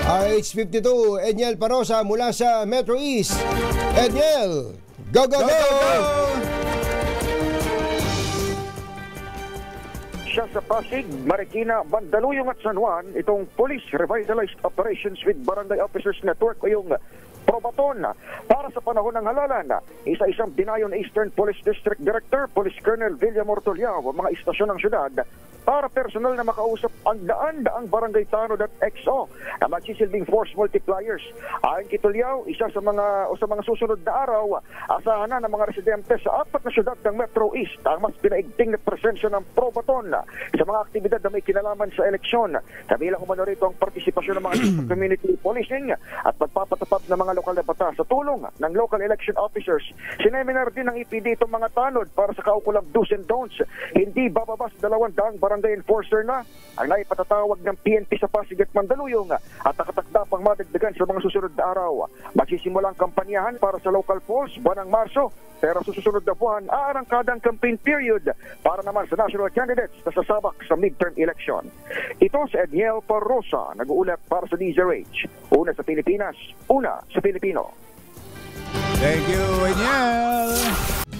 RH52, Edniel Parosa mula sa Metro East. Edniel, go, go, go! Siya sa Pasig, Marikina, Mandaluyong at San Juan, itong Police Revitalized Operations with Barangay Officers Network o yung Probaton. Para sa panahon ng halalan, isa-isang dinayon Eastern Police District Director, Police Colonel Villamor Tuliao, mga istasyon ng syudad para personal na makausap ang daan-daang barangay tanod at XO na magsisilbing force multipliers. Ayon kay Tuliao, isa sa mga susunod na araw, asahan na ng mga residente sa 4 na syudad ng Metro East ang mas pinaigting na presensya ng Probaton sa mga aktibidad na may kinalaman sa eleksyon. Kabilang umano rito ang partisipasyon ng mga community policing at pagpapatupad ng mga lokal na batas sa tulong ng local election officers. Sineminar din ng EPD itong mga tanod para sa kaukulang do's and don'ts. Hindi bababa sa 200 barangay enforcer na ang naipatatawag ng PNP sa Pasig at Mandaluyong at nakatakda pang madagdagan sa mga susunod na araw. Magsisimula ang kampanyahan para sa local polls buwan ng Marso, pero sa susunod na buwan aarangkada ang campaign period para naman sa national candidates na sasabak sa midterm election. Ito si Edniel Parosa, nag-uulat para sa DZRH. Una sa Pilipinas, una sa Pilipino. Thank you, Edniel.